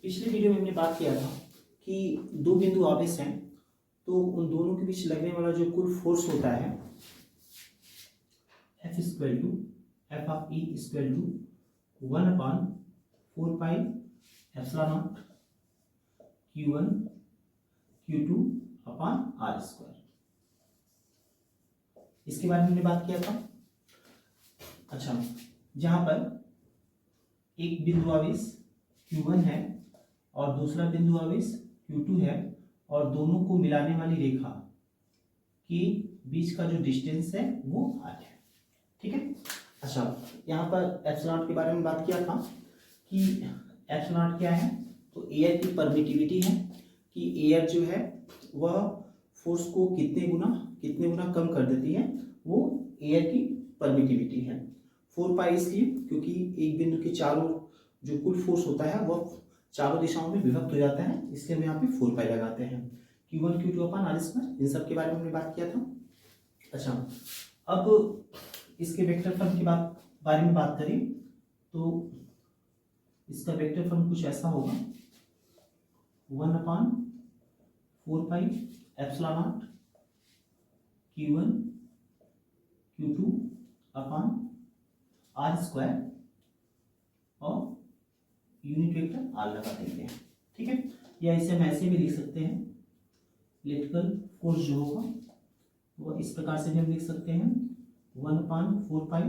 पिछले वीडियो में हमने बात किया था कि दो बिंदु आवेश हैं तो उन दोनों के बीच लगने वाला जो कुल फोर्स होता है F equal to F of E equal to 1/4 pi epsilon naught Q1 Q2 upon R square. इसके बारे में हमने बात किया था। अच्छा, जहां पर एक बिंदु आवेश Q1 है और दूसरा बिंदु आवेश Q2 है और दोनों को मिलाने वाली रेखा के बीच का जो डिस्टेंस है वो R है। ठीक है। अच्छा, यहाँ पर एप्सिलॉन के बारे में बात किया था कि एप्सिलॉन क्या है, तो एयर की परमिटिविटी है कि एयर जो है वह फोर्स को कितने गुना कम कर देती है, वो एयर की परमिटिविटी है। 4 पाई इसलिए क्योंकि एक बिंदु के चारों जो कुल फोर्स होता है वह चारों दिशाओं में विभक्त हो जाता है, इसलिए हम यहाँ पे 4 पाई लगाते हैं। Q1 Q2 upon R square, इन सब के बारे में हमने बात किया था। अच्छा, अब इसके वेक्टर फॉर्म की बारे में बात करें तो इसका वेक्टर फॉर्म कुछ ऐसा होगा 1/4 pi epsilon naught Q1 Q2 upon R square और यूनिट वेक्टर R लगा देंगे। ठीक है, या इसे हम ऐसे भी लिख सकते हैं, इलेक्ट्रिकल फोर्स जो होगा वो इस प्रकार से भी हम लिख सकते हैं 1/4 pi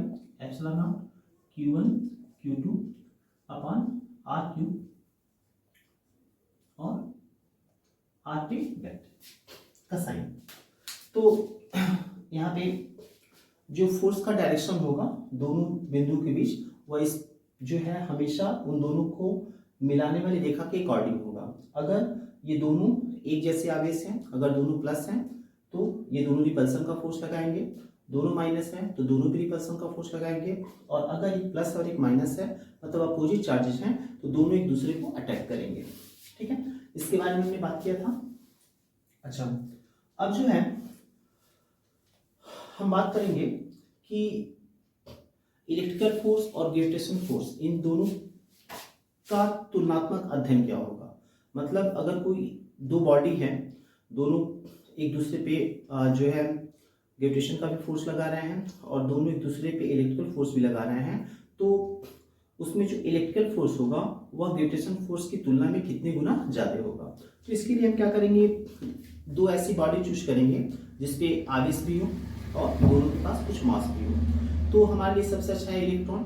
epsilon naught Q1 Q2 upon R cube और R पे वेक्टर का साइन। तो यहाँ पे जो फोर्स का डायरेक्शन होगा दोनों बिंदु के बीच वह इस जो है हमेशा उन दोनों को मिलाने वाली रेखा के अकॉर्डिंग होगा। अगर ये दोनों एक जैसे आवेश हैं, अगर दोनों प्लस हैं तो ये दोनों रिपल्सन का फोर्स लगाएंगे, दोनों माइनस हैं तो दोनों भी रिपल्सन का फोर्स लगाएंगे, और अगर एक प्लस और एक माइनस है मतलब अपोजिट चार्जेस हैं तो दोनों एक दूसरे को अटैक करेंगे। ठीक है, इसके बारे में हमने बात किया था। अच्छा, अब जो है हम बात करेंगे कि इलेक्ट्रिकल फोर्स और ग्रेविटेशन फोर्स इन दोनों का तुलनात्मक अध्ययन क्या होगा। मतलब अगर कोई दो बॉडी है, दोनों एक दूसरे पे जो है ग्रेविटेशन का भी फोर्स लगा रहे हैं और दोनों एक दूसरे पे इलेक्ट्रिकल फोर्स भी लगा रहे हैं, तो उसमें जो इलेक्ट्रिकल फोर्स होगा वह ग्रेविटेशन फोर्स की तुलना में कितने गुना ज़्यादा होगा। तो इसके लिए हम क्या करेंगे, दो ऐसी बॉडी चूज करेंगे जिसपे आवेश भी हो और दोनों के पास कुछ मास भी हो। तो हमारे लिए सबसे अच्छा है इलेक्ट्रॉन।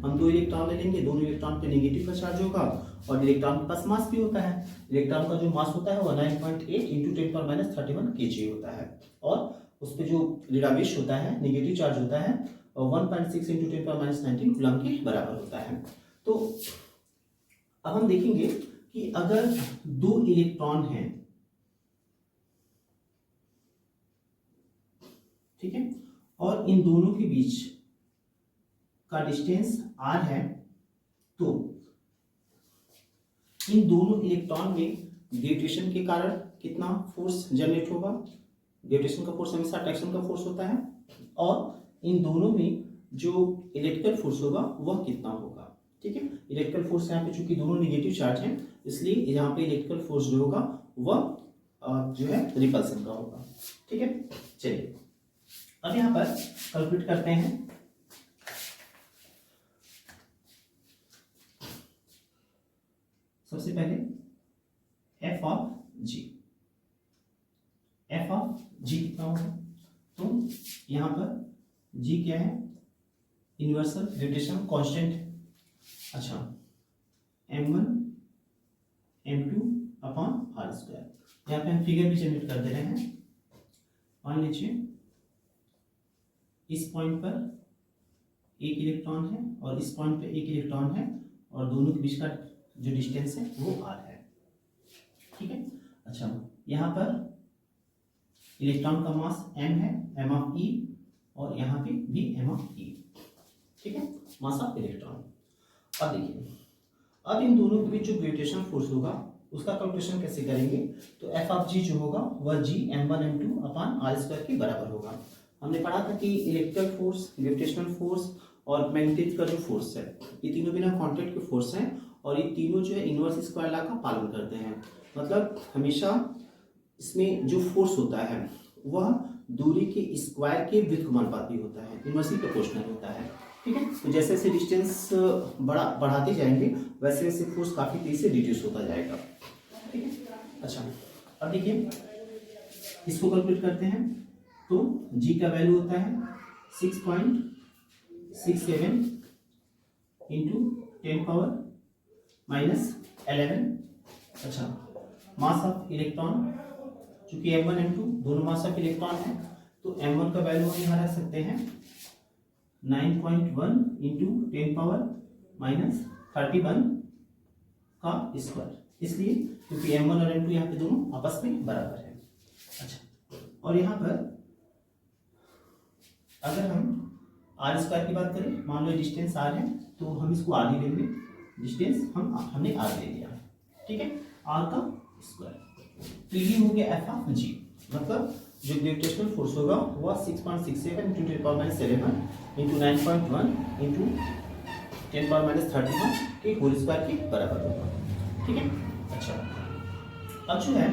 हम दो इलेक्ट्रॉन ले लेंगे, दोनों इलेक्ट्रॉन पे नेगेटिव का चार्ज होगा और इलेक्ट्रॉन के पास मास भी होता है। इलेक्ट्रॉन का जो मास होता है वो 9.8 × 10⁻³ kg होता है और उस पर जो ऋणावेश होता है, नेगेटिव चार्ज होता है 1.6 × 10⁻19 कूलम के बराबर होता है। तो अब हम देखेंगे कि अगर दो इलेक्ट्रॉन हैं, ठीक है, और इन दोनों के बीच का डिस्टेंस r है, तो इन दोनों इलेक्ट्रॉन में ग्रेविटेशन के कारण कितना फोर्स जनरेट होगा। ग्रेविटेशन का फोर्स हमेशा अट्रैक्शन का फोर्स होता है, और इन दोनों में जो इलेक्ट्रिकल फोर्स होगा वह कितना होगा। ठीक है, इलेक्ट्रिकल फोर्स यहाँ पे चूंकि दोनों नेगेटिव चार्ज हैं इसलिए यहाँ पे इलेक्ट्रिकल फोर्स जो होगा वह जो है रिपल्सन का होगा। ठीक है, चलिए अब यहाँ पर कैलकुलेट करते हैं। सबसे पहले एफ ऑफ जी कितना होगा, तो यहाँ पर जी क्या है, यूनिवर्सल ग्रेविटेशन कांस्टेंट है। अच्छा, m1 m2 upon R square. यहाँ पे हम फिगर भी जनरेट कर दे रहे हैं। मान लीजिए इस पॉइंट पर एक इलेक्ट्रॉन है और इस पॉइंट पे एक इलेक्ट्रॉन है और दोनों के बीच का जो डिस्टेंस है वो r है। ठीक है, अच्छा, यहाँ पर इलेक्ट्रॉन का मास m है, m ऑफ e, और यहाँ पे भी m ऑफ e। ठीक है, मास ऑफ इलेक्ट्रॉन। अब देखिए, अब इन दोनों के बीच जो ग्रेविटेशन फोर्स होगा उसका कैलकुलेशन कैसे करेंगे, तो एफ ऑफ जी जो होगा वह जी m1 m2 upon R square के बराबर होगा। हमने पढ़ा था कि इलेक्ट्रिकल फोर्स, ग्रेविटेशनल फोर्स और मैग्नेटिक का जो फोर्स है ये तीनों बिना कांटेक्ट के फोर्स हैं और ये तीनों जो है इनवर्स स्क्वायर लॉ का पालन करते हैं। मतलब हमेशा इसमें जो फोर्स होता है वह दूरी के स्क्वायर के व्युत्क्रमानुपाती होता है, इनवर्सली प्रोपोर्शनल होता है। ठीक है, तो जैसे जैसे डिस्टेंस बढ़ाते जाएंगे वैसे वैसे फोर्स काफ़ी तेजी से रिड्यूस होता जाएगा। ठीक है, अच्छा अब देखिए इसको कैलकुलेट करते हैं। तो g का वैल्यू होता है 6.67 इंटू 10⁻11। अच्छा, मास ऑफ इलेक्ट्रॉन, चूंकि m1 m2 दोनों मास ऑफ इलेक्ट्रॉन है तो m1 का वैल्यू हम यहाँ रख सकते हैं 9.1 इंटू 10⁻31 का स्क्वायर, इसलिए क्योंकि m1 और m2 यहाँ पे दोनों आपस में बराबर है। अच्छा, और यहाँ पर अगर हम आर स्क्वायर की बात करें, मान लो डिस्टेंस आर है तो हम इसको आर ही लेंगे, डिस्टेंस हमने आर ले लिया। ठीक है, आर का स्क्वायर, तो ये हो गया एफ ऑफ जी। मतलब जो ग्रेविटेशनल फोर्स होगा वह 6.67 इंटू 10⁻11 इंटू 9.1 इंटू 10⁻31 के होल स्क्वायर के बराबर होगा। ठीक है, अच्छा अब जो है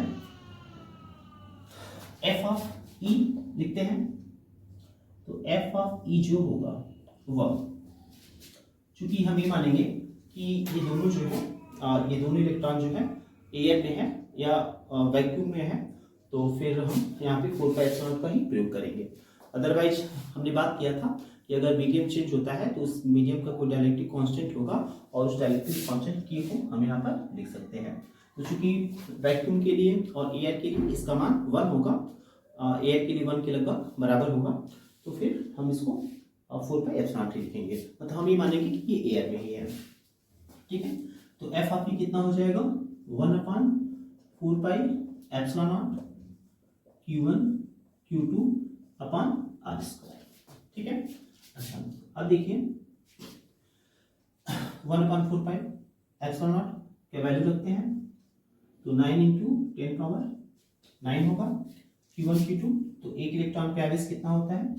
एफ ऑफ ई लिखते हैं। तो एफ ऑफ ई जो होगा वह, चूंकि हम ये मानेंगे कि ये दोनों जो है ये दोनों इलेक्ट्रॉन जो है एयर में है या वैक्यूम में है, तो फिर हम यहाँ पे 4πε का ही प्रयोग करेंगे। अदरवाइज हमने बात किया था कि अगर मीडियम चेंज होता है तो उस मीडियम का कोई डायलेक्ट्रिक कांस्टेंट होगा और उस डायलेक्ट्रिक कांस्टेंट की को हम यहाँ पर लिख सकते हैं। तो चूंकि वैक्यूम के लिए और एयर के लिए इसका मान 1 होगा, एयर के लिए 1 के लगभग बराबर होगा, तो फिर हम इसको 4πε लिखेंगे। मतलब हम ये मानेंगे कि ये एयर में ही है। ठीक है, तो एफ ऑफ ई कितना हो जाएगा 1/4πε0 Q1 Q2 upon R square. ठीक है, अच्छा अब देखिए 1/4πε0 का वैल्यू रखते हैं तो 9 इंटू 10⁻9 होगा। Q1 Q2 तो एक इलेक्ट्रॉन पे आवेश कितना होता है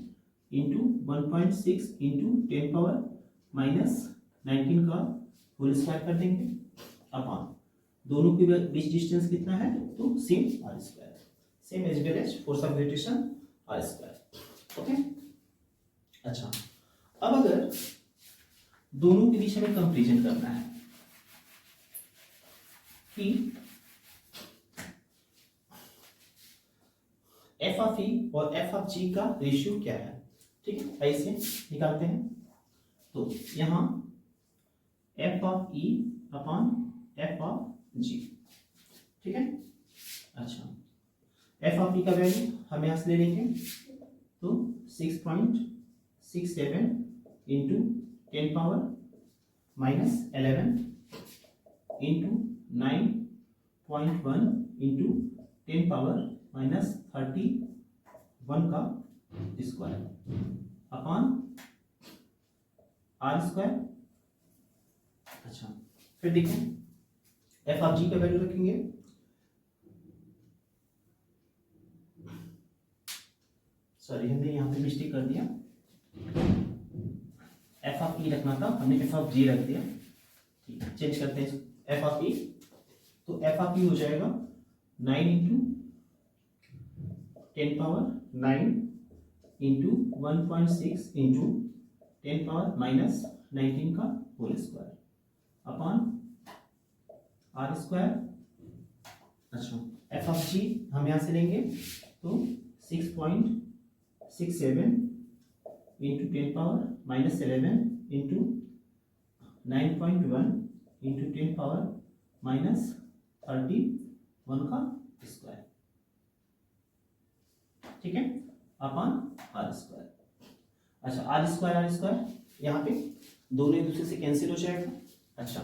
इंटू 1.6 इंटू 10⁻19 का होल स्क्वायर कर देंगे अपॉन दोनों के बीच डिस्टेंस कितना है तो same R square, same as well as force of gravitation R square. Okay, अच्छा अब अगर दोनों के बीच हमें कंपैरिजन करना है कि एफ ऑफ ई और एफ ऑफ जी का रेशियो क्या है। ठीक है, ऐसे निकालते हैं। तो यहां F of E upon F of G. ठीक है, अच्छा एफ ऑफ ई का वैल्यू हम यहां से ले लेंगे तो 6.67 इंटू 10⁻11 इंटू 9.1 इंटू 10⁻31 का स्क्वायर अपॉन आर स्क्वायर। अच्छा फिर देखें एफ ऑफ जी का वैल्यू रखेंगे, सॉरी हमने यहाँ पे मिस्टेक कर दिया, एफ ऑफ ई रखना था, हमने एफ ऑफ जी रख दिया। ठीक है, चेंज करते हैं एफ ऑफ ई। तो एफ ऑफ ई हो जाएगा 9 इंटू 10⁻9 इंटू 1.6 इंटू 10⁻19 का whole square upon R square. अच्छा एफ ऑफ जी हम यहाँ से लेंगे तो 6.67 इंटू 10⁻11 इंटू 9.1 इंटू 10⁻31 का स्क्वायर। ठीक है, अपॉन आर स्क्वायर। अच्छा आर स्क्वायर यहाँ पे दोनों एक दूसरे से कैंसिल हो जाएगा। अच्छा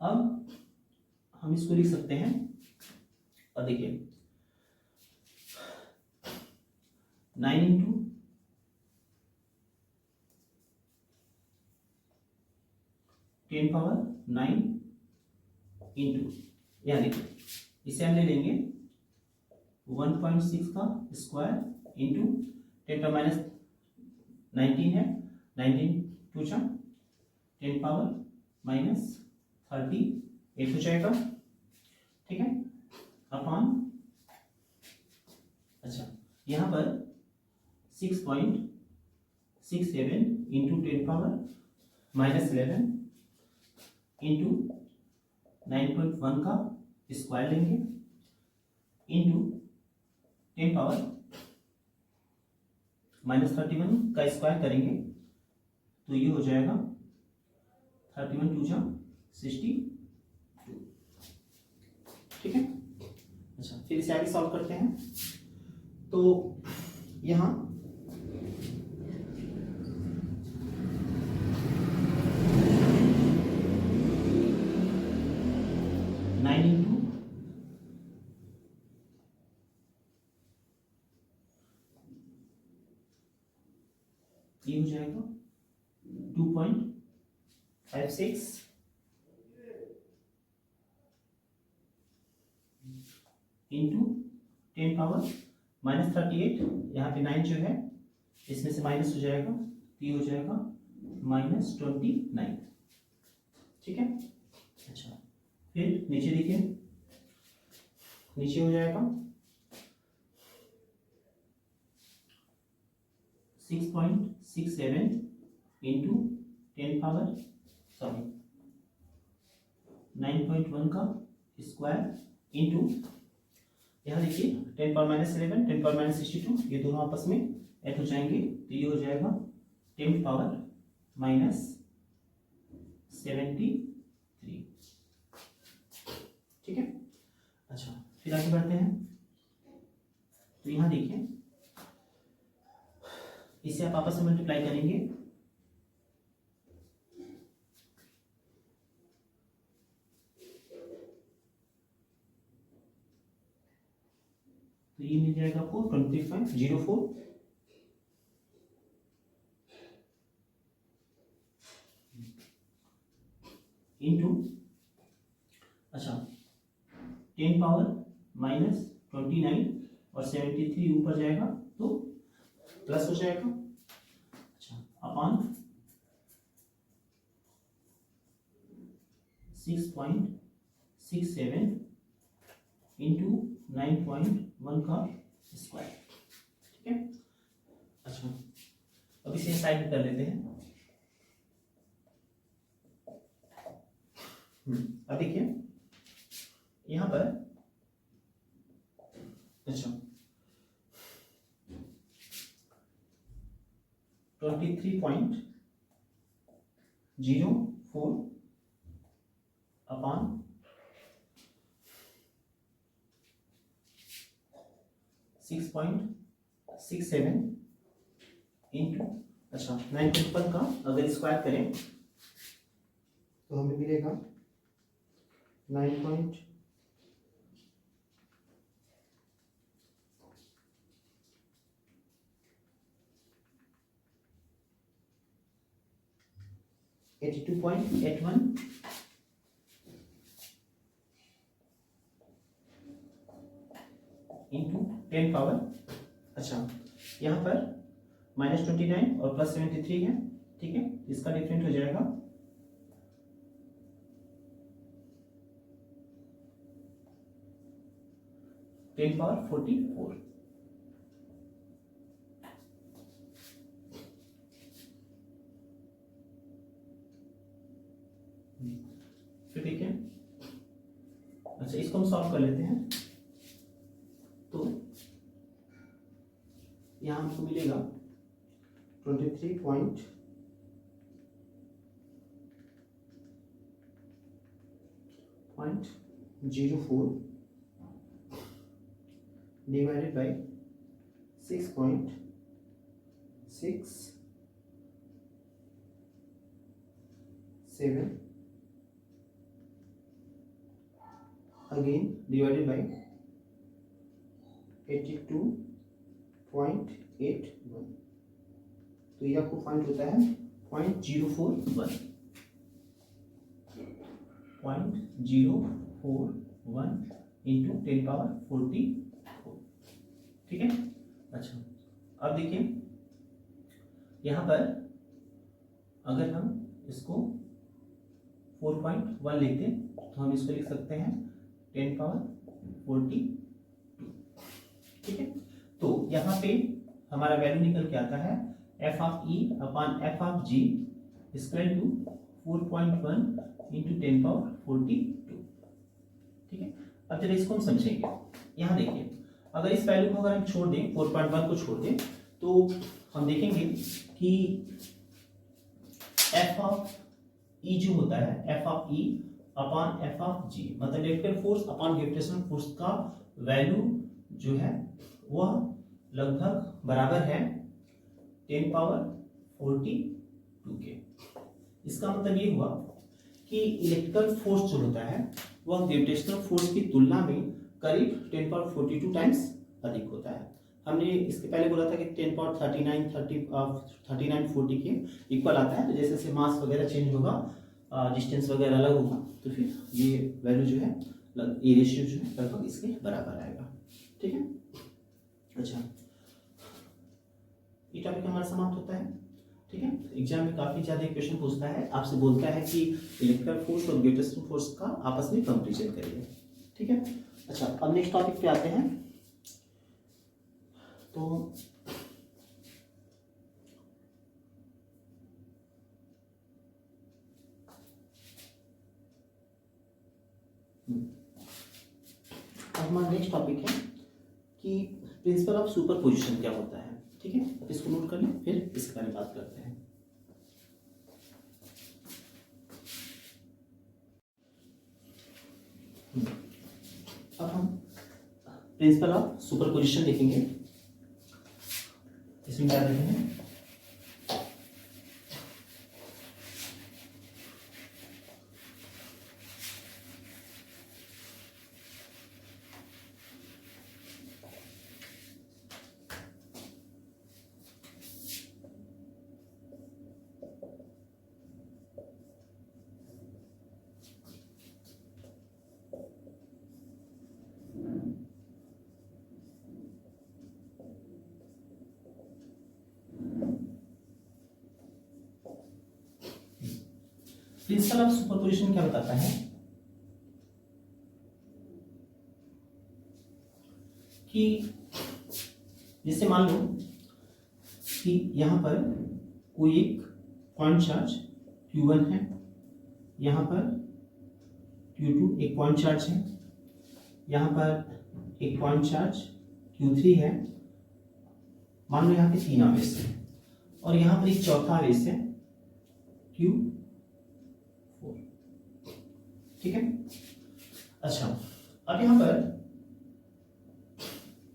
अब हम इसको लिख सकते हैं और देखिए 9 इंटू 10⁻9 इंटू यहाँ देखिए इसे हम ले लेंगे 1.6 का स्क्वायर इंटू 10⁻19 है, 19 टू 10⁻³ 38 हो जाएगा, ठीक है, अपॉन, अच्छा यहाँ पर 6.67 इंटू 10⁻11 इंटू 9.1 का स्क्वायर लेंगे इंटू 10⁻31 का स्क्वायर करेंगे तो ये हो जाएगा 31 2 जा 62, ठीक है। अच्छा फिर इसे आगे सॉल्व करते हैं। तो यहाँ 9 इंटू ये हो जाएगा 2.56 इंटू 10⁻38, यहाँ पे 9 जो है इसमें से माइनस हो जाएगा तो ये हो जाएगा -29, ठीक है। अच्छा फिर नीचे देखिए, नीचे हो जाएगा 6.67 इंटू 9.1 का स्क्वायर इंटू, यहाँ देखिए 10⁻11 10⁻62 ये दोनों आपस में ऐड हो जाएंगे तो ये हो जाएगा 10⁻73, ठीक है। अच्छा फिर आगे बढ़ते हैं। तो यहाँ देखिए इसे आप आपस में मल्टीप्लाई करेंगे तो ये मिल जाएगा आपको 2504 इंटू, अच्छा 10⁻29 और 73 ऊपर जाएगा तो प्लस हो जाएगा, अच्छा अपॉन 6.67 इंटू 9.1 का स्क्वायर, ठीक है। अच्छा अब इसे साइड कर लेते हैं। अब देखिए यहाँ पर, अच्छा 23.04 अपॉन 6.67 इंटू, अच्छा 9.1 का अगर स्क्वायर करें तो हमें मिलेगा 9. 82.81 इंटू 10 पावर, अच्छा यहाँ पर -29 और +73 है, ठीक है, इसका डिफरेंट हो जाएगा 10⁻44, फिर ठीक है। अच्छा इसको हम सॉल्व कर लेते हैं। तो यहाँ हमको मिलेगा 23.04 divided by 6.67 again divided by 82.81, तो ये आपको पॉइंट होता है 0.041 इंटू 10⁻44, ठीक है। अच्छा अब देखिए यहाँ पर अगर हम इसको 4.1 लिखते हैं तो हम इसको लिख सकते हैं 10 पावर 42, ठीक है। तो यहाँ पे हमारा वैल्यू निकल के आता है F of E upon F of G equal to 4.1 into 10 power 42, ठीक है। अब जरा इसको हम समझेंगे। यहाँ देखिए, अगर इस वैल्यू को अगर हम छोड़ दें, 4.1 को छोड़ दें, तो हम देखेंगे कि एफ ऑफ ई जो होता है F of E upon F of G, मतलब electrical force upon gravitational force का वैल्यू जो है वह लगभग बराबर है 10 पावर 42 के। इसका मतलब ये हुआ कि इलेक्ट्रिकल फोर्स जो होता है वह ग्रेविटेशनल फोर्स की तुलना में करीब 10 पावर 42 टाइम्स अधिक होता है। हमने इसके पहले बोला था कि 10 पावर 39 40 के इक्वल आता है। तो जैसे जैसे मास वगैरह चेंज होगा, डिस्टेंस वगैरह अलग होगा, तो फिर ये वैल्यू जो है ये रेशियो जो है लगभग इसके बराबर आएगा, ठीक है। अच्छा, ये टॉपिक हमारा समाप्त होता है, ठीक है। एग्जाम में काफी ज्यादा क्वेश्चन पूछता है, आपसे बोलता है कि इलेक्ट्रिकल फोर्स और ग्रेविटेशनल फोर्स का आपस में कंपैरिजन करिए, ठीक है। अच्छा, अब नेक्स्ट टॉपिक पे आते हैं। तो अब हमारा नेक्स्ट टॉपिक है कि प्रिंसिपल ऑफ सुपरपोजिशन क्या होता है, ठीक है। अब इसको नोट कर लें, फिर इसके बारे में बात करते हैं। अब हम प्रिंसिपल ऑफ सुपरपोजिशन देखेंगे। इसमें क्या देखेंगे, प्रिंसिपल ऑफ सुपरपोजिशन क्या बताता है कि जैसे मान लो कि यहां पर कोई एक पॉइंट चार्ज Q1 है, यहां पर Q2 एक पॉइंट चार्ज है, यहां पर एक पॉइंट चार्ज Q3 है। मान लो यहां पे 3 आवेश है और यहां पर एक चौथा आवेश है Q4, ठीक है। अच्छा, अब यहां पर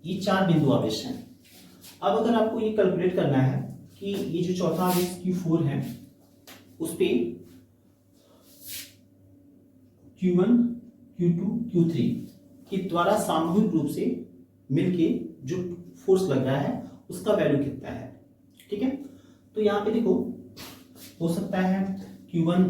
ये 4 बिंदु आवेश हैं। अब अगर आपको ये कैलकुलेट करना है कि ये जो चौथा आवेश Q4 है उस पे Q1 Q2 Q3 के द्वारा सामूहिक रूप से मिलके जो फोर्स लग रहा है उसका वैल्यू कितना है, ठीक है। तो यहाँ पे देखो, हो सकता है Q1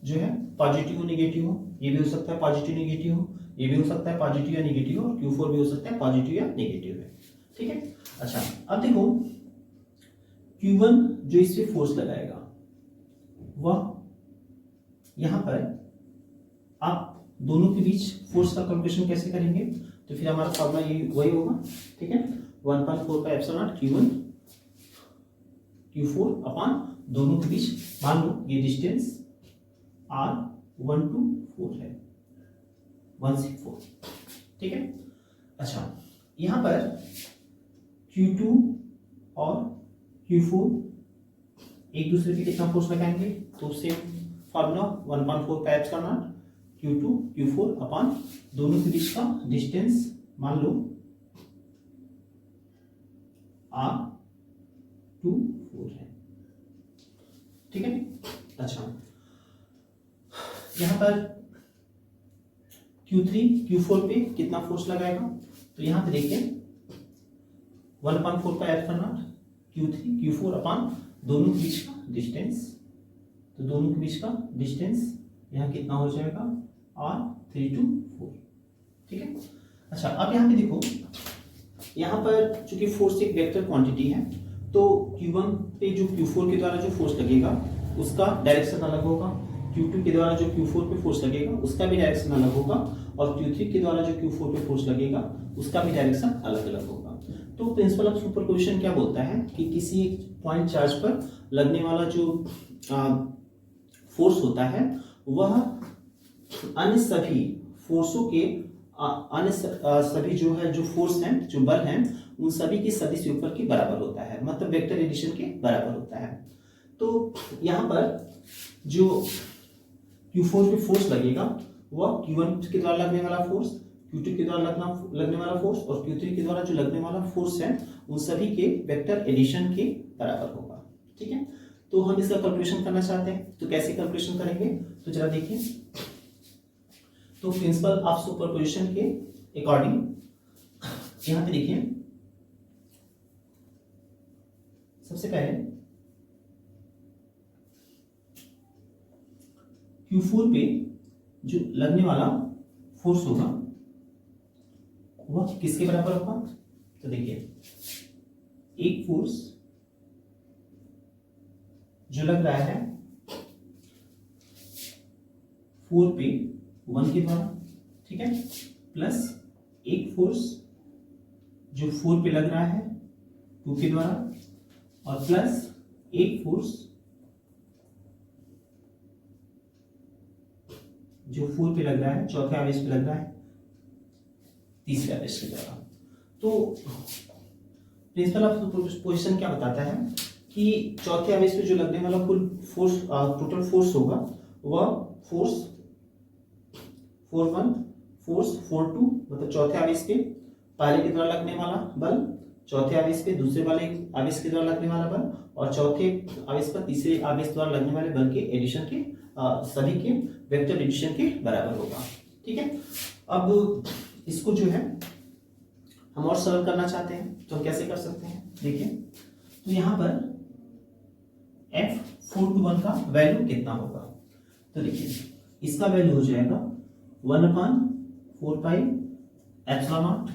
जो है पॉजिटिव हो नेगेटिव हो, ये भी हो सकता है पॉजिटिव नेगेटिव हो, ये भी हो सकता है पॉजिटिव या नेगेटिव हो, और Q4 भी हो सकता है पॉजिटिव या नेगेटिव है, ठीक है। अच्छा, अब देखो Q1 जो इस पे फोर्स लगाएगा वह यहां पर आप दोनों के बीच फोर्स का कैलकुलेशन कैसे करेंगे, तो फिर हमारा फॉर्मूला ये वही होगा, ठीक है। 1.4 का epsilon naught Q1 Q4 upon दोनों के बीच, मान लो ये डिस्टेंस R1 to 4 है, 1 से 4, ठीक है। अच्छा, यहां पर Q2 और Q4 एक दूसरे पे कितना फोर्स लगाएंगे, तो सेम फॉर्मूला 1.4 का epsilon not Q2 Q4 upon दोनों के बीच का डिस्टेंस, मान लो R2 4 है, ठीक है। अच्छा, यहां पर Q3 Q4 पे कितना फोर्स लगाएगा, तो यहां पे देखिए 1.4 का epsilon not Q3 Q4 upon दोनों के बीच का डिस्टेंस, तो दोनों के बीच का डिस्टेंस यहाँ कितना हो जाएगा R3 to 4, ठीक है। अच्छा, अब यहाँ पे देखो, यहाँ पर चूंकि फोर्स एक वेक्टर क्वांटिटी है तो Q1 पे जो Q4 के द्वारा जो फोर्स लगेगा उसका डायरेक्शन अलग होगा, Q2 के द्वारा जो Q4 पे फोर्स लगेगा उसका भी डायरेक्शन अलग होगा, और Q3 के द्वारा जो Q4 पे फोर्स लगेगा उसका भी डायरेक्शन अलग अलग होगा। तो प्रिंसिपल ऑफ सुपरपोजिशन क्या बोलता है कि किसी पॉइंट चार्ज पर लगने वाला जो फोर्स होता है वह अन्य सभी फोर्सों के अन्य सभी जो है जो फोर्स हैं जो बल हैं उन सभी की सदिश योगफल के बराबर होता है, मतलब वेक्टर एडिशन के बराबर होता है। तो यहाँ पर जो Q4 पे फोर्स लगेगा वह Q1 के द्वारा लगने वाला फोर्स, Q2 के द्वारा लगने वाला फोर्स और Q3 के द्वारा जो लगने वाला फोर्स है उन सभी के वेक्टर एडिशन के बराबर होगा। ठीक है, तो हम इसका कैलकुलेशन करना चाहते हैं, तो कैसे कैलकुलेशन करेंगे, तो जरा देखिए। तो प्रिंसिपल ऑफ सुपरपोजिशन के अकॉर्डिंग यहाँ पे देखिए, सबसे पहले Q4 पे जो लगने वाला फोर्स होगा वह किसके बराबर होगा, तो देखिए एक फोर्स जो लग रहा है 4 पे 1 के द्वारा, ठीक है, प्लस एक फोर्स जो 4 पे लग रहा है 2 के द्वारा, और प्लस एक फोर्स जो 4 पे लग रहा है चौथे आवेश पे लग रहा है तीसरे आवेश के द्वारा। तो प्रिंसिपल ऑफ सुपरपोजिशन क्या बताता है कि चौथे आवेश पे जो लगने वाला कुल फोर्स टोटल फोर्स होगा वह फोर्स 4-1 फोर्स 4-2 मतलब चौथे आवेश पे पहले के द्वारा लगने वाला बल, चौथे आवेश पे दूसरे वाले आवेश के द्वारा लगने वाला बल, और चौथे आवेश पर तीसरे आवेश द्वारा लगने वाले बल के एडिशन के सभी के वेक्टर एडिशन के बराबर होगा। ठीक है, अब इसको जो है हम और सरल करना चाहते हैं तो हम कैसे कर सकते हैं, देखिए। तो यहाँ पर F421 का वैल्यू कितना होगा, तो देखिए इसका वैल्यू हो जाएगा 1/4 pi epsilon naught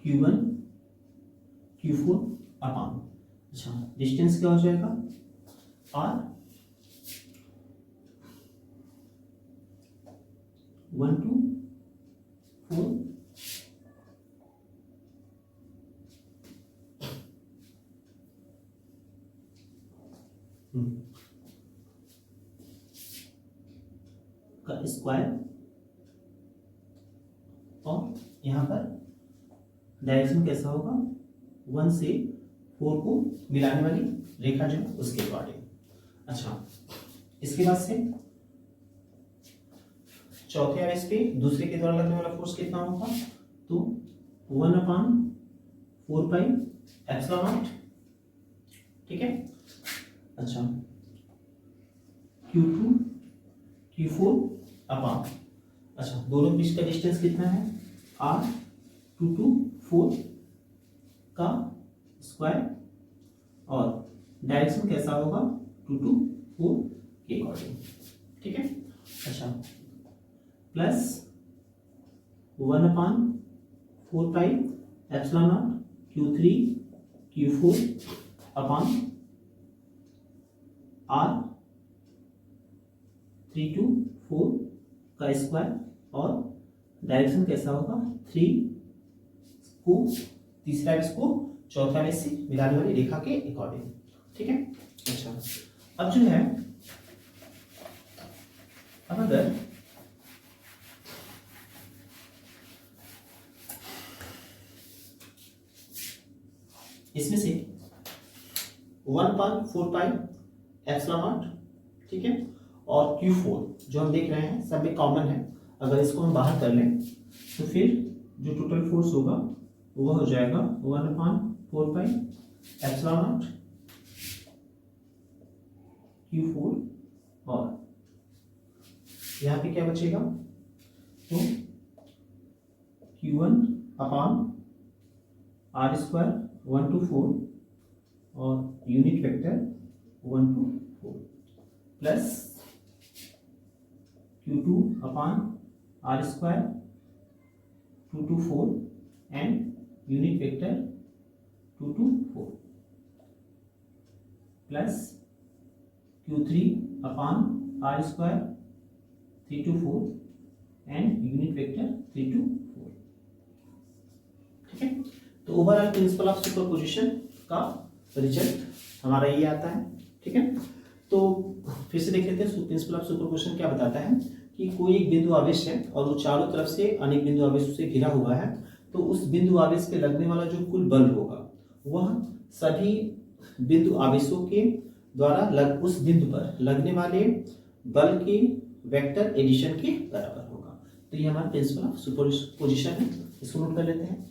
Q1 Q4 upon, अच्छा डिस्टेंस क्या हो जाएगा R 1 to 4 का स्क्वायर, और यहाँ पर डायरेक्शन कैसा होगा 1 से 4 को मिलाने वाली रेखा जो है उसके अकॉर्डिंग। अच्छा, इसके बाद से चौथे आवेश पे दूसरे के द्वारा लगने वाला फोर्स कितना होगा, तो 1/4 पाई एप्सिलॉन नॉट, ठीक है। अच्छा Q2 Q4 अपॉन, अच्छा दोनों बीच का डिस्टेंस कितना है R 2 to 4 का स्क्वायर, और डायरेक्शन कैसा होगा 2 to 4 के अकॉर्डिंग, ठीक है। अच्छा plus 1/4 pi epsilon not Q3 Q4 upon R 3 to 4 का स्क्वायर, और डायरेक्शन कैसा होगा 3 को तीसरा इसको चौथा आवेश से मिलाने वाली रेखा के अकॉर्डिंग, ठीक है। अच्छा अब जो है, अब अगर इसमें से 1/4 पाई एप्सिलॉन नॉट, ठीक है, और Q4 जो हम देख रहे हैं सब में कॉमन है, अगर इसको हम बाहर कर लें तो फिर जो टोटल फोर्स होगा वो हो जाएगा 1/4 पाई एप्सिलॉन नॉट Q4, और यहाँ पे क्या बचेगा, तो Q1 upon R square 1 to 4 और unit vector 1 to 4 plus Q2 upon R square 2 to 4 and unit vector 2 to 4, plus Q3 upon R square 3 to 4 and unit vector 3 to 4। ठीक है, तो ओवरऑल प्रिंसिपल ऑफ सुपरपोजिशन का result हमारा ये आता है। ठीक है, तो फिर से देख लेते हैं प्रिंसिपल ऑफ सुपरपोजिशन क्या बताता है कि कोई एक बिंदु आवेश है और वो चारों तरफ से अनेक बिंदु आवेशों से घिरा हुआ है, तो उस बिंदु आवेश पे लगने वाला जो कुल बल होगा वह सभी बिंदु आवेशों के द्वारा उस बिंदु पर लगने वाले बल के वेक्टर एडिशन के बराबर होगा। तो ये हमारा प्रिंसिपल ऑफ सुपरपोजिशन है, इसको नोट कर लेते हैं।